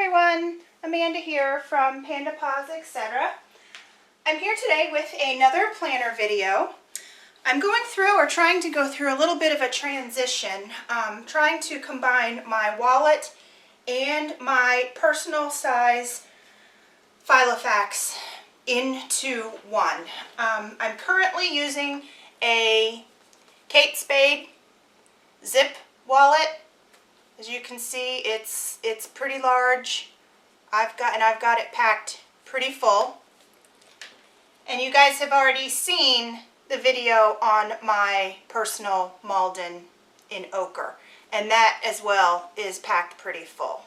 everyone, Amanda here from Panda Paws, etc. I'm here today with another planner video. I'm going through, or trying to go through, a little bit of a transition, trying to combine my wallet and my personal size Filofax into one. I'm currently using a Kate Spade zip wallet. As you can see, it's pretty large. I've got it packed pretty full. And you guys have already seen the video on my personal Malden in ochre, and that as well is packed pretty full.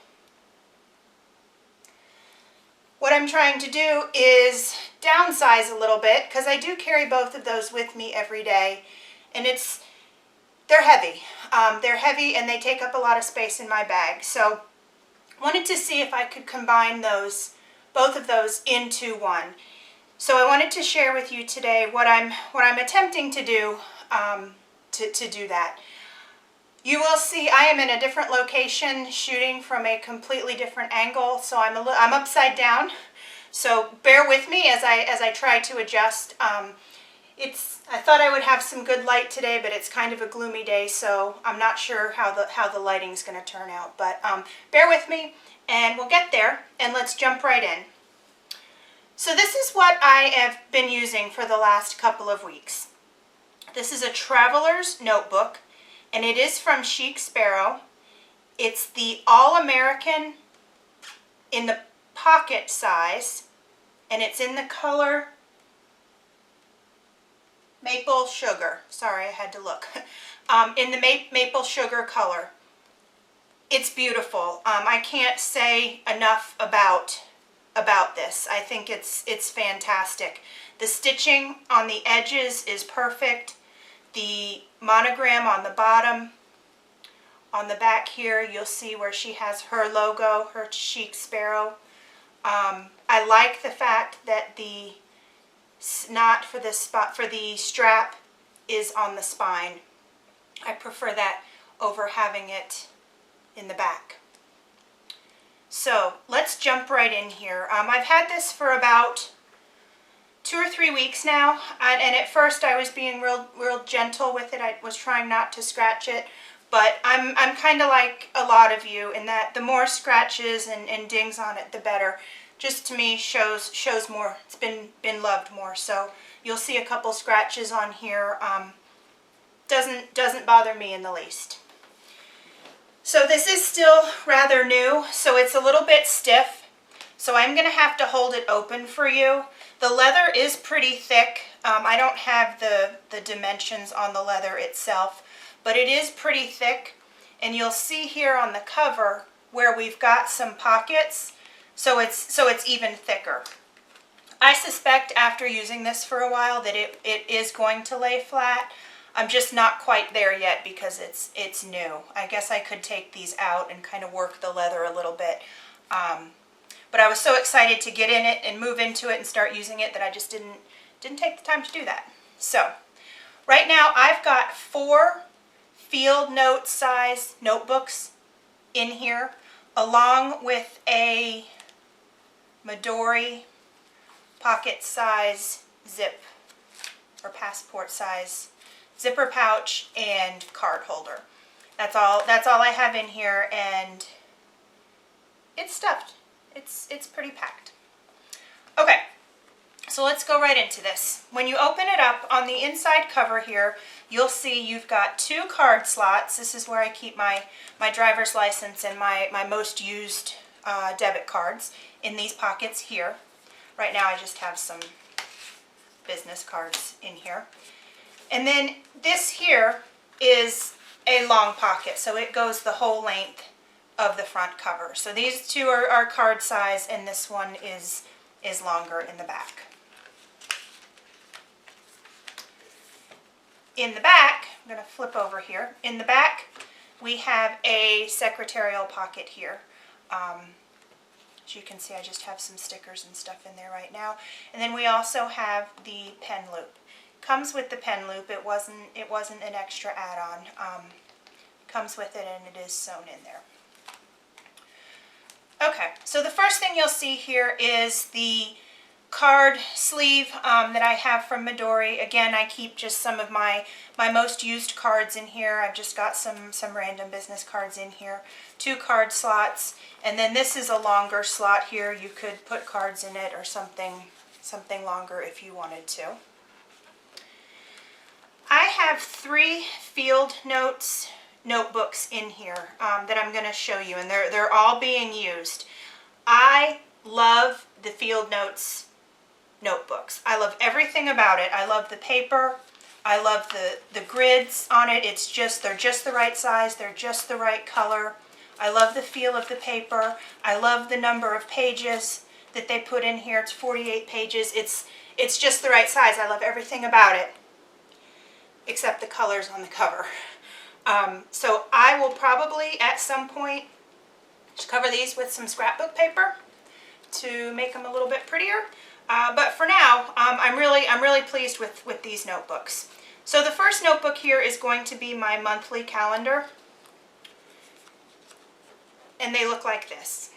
What I'm trying to do is downsize a little bit, because I do carry both of those with me every day, and they're heavy. They're heavy and they take up a lot of space in my bag. So wanted to see if I could combine both of those into one. So I wanted to share with you today what I'm attempting to do to do that. You will see I am in a different location, shooting from a completely different angle, so I'm upside down. So bear with me as I try to adjust. I thought I would have some good light today, but it's kind of a gloomy day, so I'm not sure how the lighting's going to turn out. But bear with me, and we'll get there, and let's jump right in. So this is what I have been using for the last couple of weeks. This is a traveler's notebook, and it is from Chic Sparrow. It's the All-American in the pocket size, and it's in the color maple sugar. Sorry, I had to look. In the maple sugar color. It's beautiful. I can't say enough about this. I think it's fantastic. The stitching on the edges is perfect. The monogram on the bottom, on the back here, you'll see where she has her logo, her Chic Sparrow. I like the fact that the knot for the strap is on the spine. I prefer that over having it in the back. So let's jump right in here. I've had this for about 2 or 3 weeks now, and at first I was being real gentle with it. I was trying not to scratch it, but I'm kind of like a lot of you in that the more scratches and dings on it, the better. Just to me shows more. It's been loved more. So you'll see a couple scratches on here. Doesn't bother me in the least. So this is still rather new, so it's a little bit stiff. So I'm going to have to hold it open for you. The leather is pretty thick. I don't have the dimensions on the leather itself, but it is pretty thick. And you'll see here on the cover where we've got some pockets. So it's even thicker. I suspect after using this for a while that it is going to lay flat. I'm just not quite there yet because it's new. I guess I could take these out and kind of work the leather a little bit. But I was so excited to get in it and move into it and start using it that I just didn't take the time to do that. So right now I've got 4 field note size notebooks in here, along with a Midori pocket size zip or passport size zipper pouch and card holder. That's all I have in here, and it's stuffed. It's pretty packed. Okay, so let's go right into this. When you open it up, on the inside cover here, you'll see you've got 2 card slots. This is where I keep my driver's license and my most used debit cards in these pockets here. Right now I just have some business cards in here. And then this here is a long pocket, so it goes the whole length of the front cover. So these 2 are card size, and this one is longer in the back. In the back, I'm going to flip over here. In the back, we have a secretarial pocket here. As you can see, I just have some stickers and stuff in there right now. And then we also have the pen loop. Comes with the pen loop. It wasn't an extra add-on. Comes with it, and it is sewn in there. Okay, so the first thing you'll see here is the card sleeve that I have from Midori. Again, I keep just some of my most used cards in here. I've just got some random business cards in here. 2 card slots, and then this is a longer slot here. You could put cards in it or something longer if you wanted to. I have 3 field notebooks in here that I'm going to show you, and they're all being used. I love the field notes notebooks. I love everything about it. I love the paper. I love the grids on it. They're just the right size. They're just the right color. I love the feel of the paper. I love the number of pages that they put in here. It's 48 pages. It's just the right size. I love everything about it, except the colors on the cover. So I will probably at some point just cover these with some scrapbook paper to make them a little bit prettier. But for now, I'm really pleased with these notebooks. So the first notebook here is going to be my monthly calendar, and they look like this.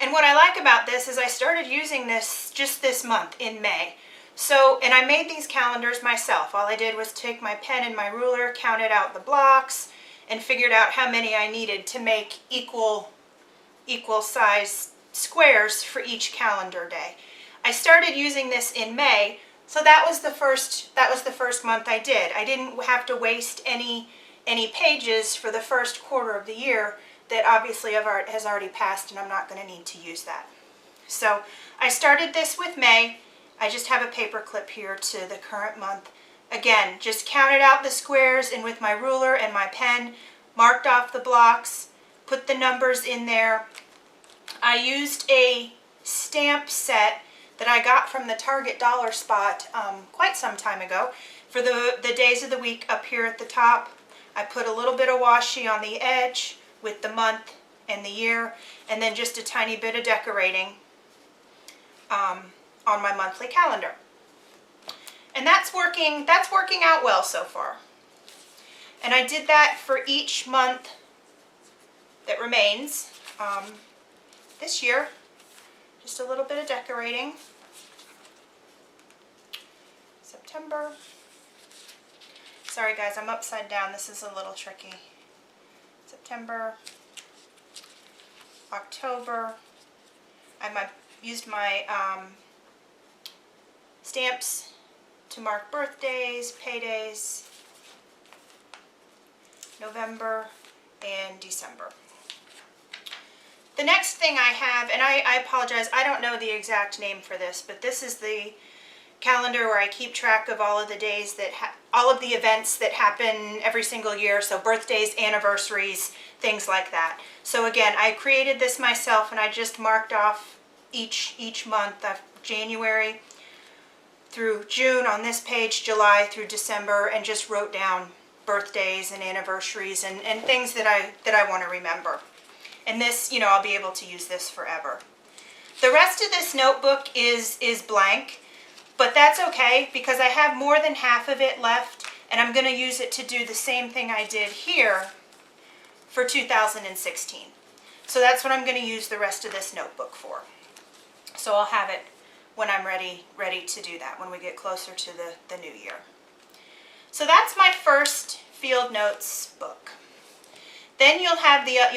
And what I like about this is I started using this just this month in May. So, and I made these calendars myself. All I did was take my pen and my ruler, counted out the blocks, and figured out how many I needed to make equal size squares for each calendar day. I started using this in May, so that was the first month I did. I didn't have to waste any pages for the first quarter of the year that obviously has already passed, and I'm not going to need to use that. So I started this with May. I just have a paper clip here to the current month. Again, just counted out the squares, and with my ruler and my pen, marked off the blocks, put the numbers in there. I used a stamp set that I got from the Target dollar spot quite some time ago for the days of the week up here at the top. I put a little bit of washi on the edge with the month and the year, and then just a tiny bit of decorating on my monthly calendar. And that's working out well so far. And I did that for each month that remains this year. Just a little bit of decorating. September. Sorry guys, I'm upside down. This is a little tricky. September, October. I used my stamps to mark birthdays, paydays, November, and December. The next thing I have, and I apologize, I don't know the exact name for this, but this is the calendar where I keep track of all of the days that all of the events that happen every single year, so birthdays, anniversaries, things like that. So again, I created this myself, and I just marked off each month of January through June on this page, July through December, and just wrote down birthdays and anniversaries and things that I want to remember. And this, you know, I'll be able to use this forever. The rest of this notebook is blank, but that's okay because I have more than half of it left, and I'm going to use it to do the same thing I did here for 2016. So that's what I'm going to use the rest of this notebook for. So I'll have it when I'm ready to do that, when we get closer to the new year. So that's my first field notes book. Then you'll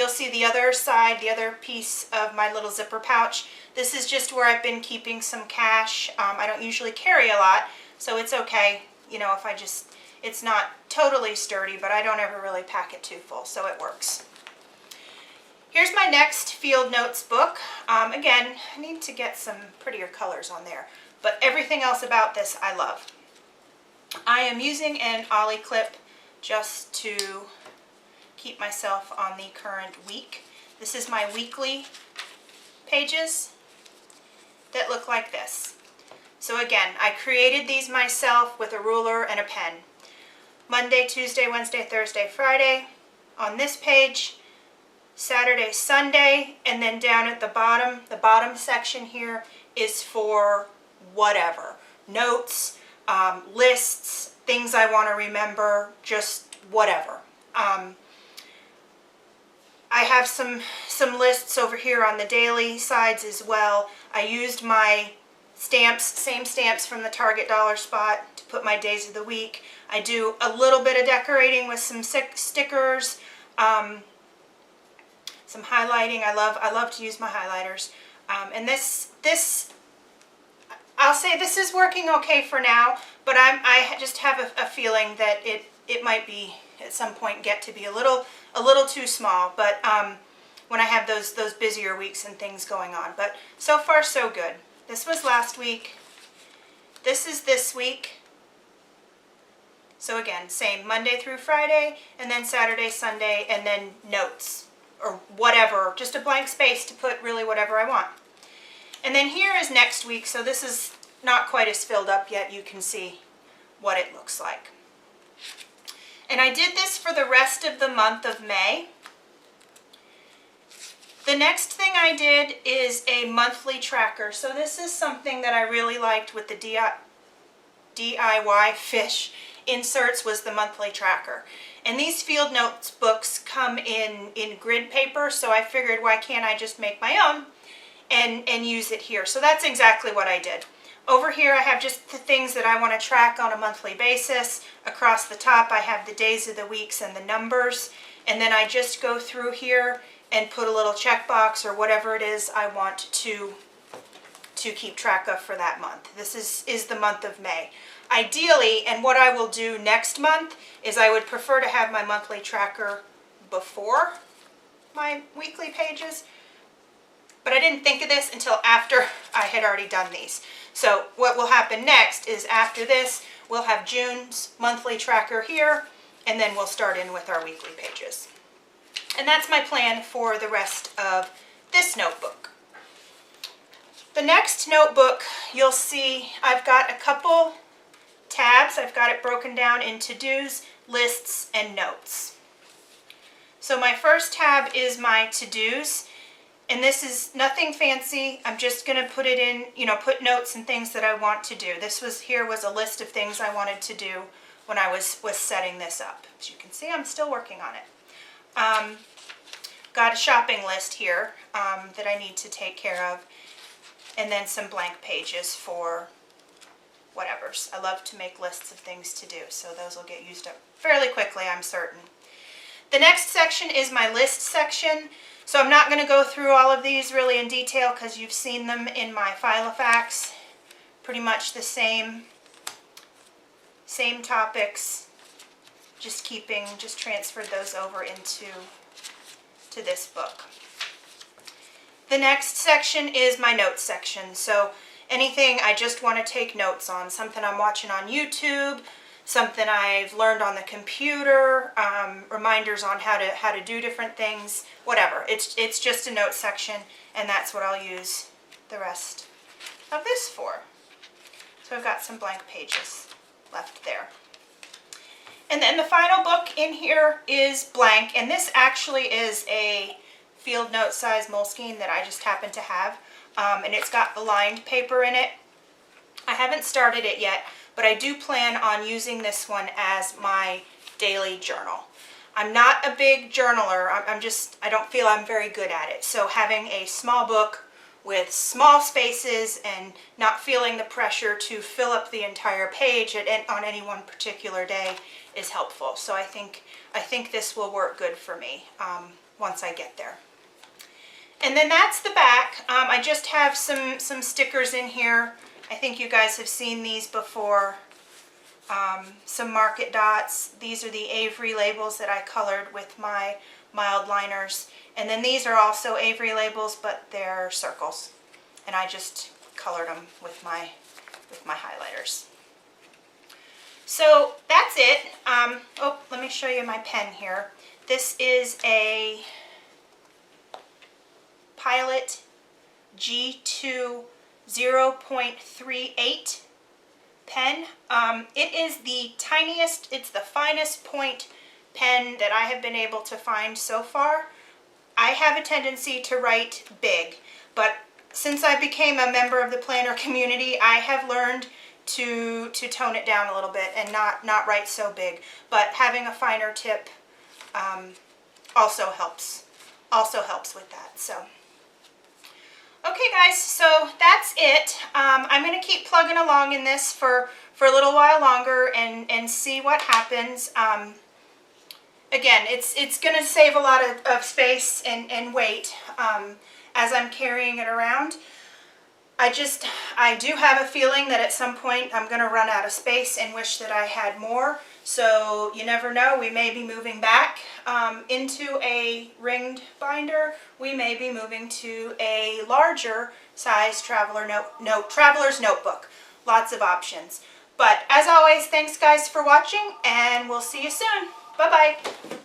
see the other side, the other piece of my little zipper pouch. This is just where I've been keeping some cash. I don't usually carry a lot, so it's okay, you know, if it's not totally sturdy, but I don't ever really pack it too full, so it works. Here's my next field notes book. Again, I need to get some prettier colors on there, but everything else about this I love. I am using an ollie clip just to keep myself on the current week. This is my weekly pages that look like this. So again, I created these myself with a ruler and a pen. Monday, Tuesday, Wednesday, Thursday, Friday on this page, Saturday, Sunday, and then down at the bottom section here is for whatever. Notes, lists, things I want to remember, just whatever. I have some lists over here on the daily sides as well. I used my stamps, same stamps from the Target dollar spot to put my days of the week. I do a little bit of decorating with some stickers, some highlighting. I love to use my highlighters. And this I'll say this is working okay for now, but I just have a feeling that it might be at some point get to be a little too small. But when I have those busier weeks and things going on. But so far so good. This was last week. This is this week. So again, same Monday through Friday, and then Saturday, Sunday, and then notes or whatever, just a blank space to put really whatever I want. And then here is next week, so this is not quite as filled up yet. You can see what it looks like. And I did this for the rest of the month of May. The next thing I did is a monthly tracker. So this is something that I really liked with the DIY fish inserts, was the monthly tracker. And these field notes books come in grid paper, so I figured why can't I just make my own and use it here. So that's exactly what I did. Over here I have just the things that I want to track on a monthly basis. Across the top I have the days of the weeks and the numbers, and then I just go through here and put a little checkbox or whatever it is I want to keep track of for that month. This is the month of May. Ideally, and what I will do next month, is I would prefer to have my monthly tracker before my weekly pages, but I didn't think of this until after I had already done these. So what will happen next is after this, we'll have June's monthly tracker here, and then we'll start in with our weekly pages. And that's my plan for the rest of this notebook. The next notebook, you'll see I've got a couple tabs. I've got it broken down into to-dos, lists, and notes. So my first tab is my to-dos, and this is nothing fancy. I'm just going to put it in, put notes and things that I want to do. This was a list of things I wanted to do when I was setting this up. As you can see, I'm still working on it. Got a shopping list here that I need to take care of, and then some blank pages for whatevers. I love to make lists of things to do, so those will get used up fairly quickly, I'm certain. The next section is my list section. So I'm not going to go through all of these really in detail because you've seen them in my Filofax. Pretty much the same topics. Just transferred those over into this book. The next section is my notes section. So anything I just want to take notes on, something I'm watching on YouTube, something I've learned on the computer, reminders on how to do different things, whatever. It's just a note section, and that's what I'll use the rest of this for. So I've got some blank pages left there. And then the final book in here is blank, and this actually is a field note size Moleskine that I just happen to have, and it's got the lined paper in it. I haven't started it yet, but I do plan on using this one as my daily journal. I'm not a big journaler. I don't feel I'm very good at it. So having a small book with small spaces and not feeling the pressure to fill up the entire page on any one particular day is helpful. So I think this will work good for me once I get there. And then that's the back. I just have some stickers in here. I think you guys have seen these before. Some market dots. These are the Avery labels that I colored with my mild liners. And then these are also Avery labels, but they're circles. And I just colored them with my highlighters. So that's it. Let me show you my pen here. This is a Pilot G2 0.38 pen. It is the tiniest, it's the finest point pen that I have been able to find so far. I have a tendency to write big, but since I became a member of the planner community, I have learned to tone it down a little bit and not write so big. But having a finer tip also helps also helps with that. So, okay guys, so that's it. I'm going to keep plugging along in this for a little while longer and see what happens. Again, it's going to save a lot of space and weight as I'm carrying it around. I do have a feeling that at some point I'm going to run out of space and wish that I had more. So you never know, we may be moving back into a ringed binder. We may be moving to a larger size traveler's notebook. Lots of options. But as always, thanks guys for watching, and we'll see you soon. Bye-bye.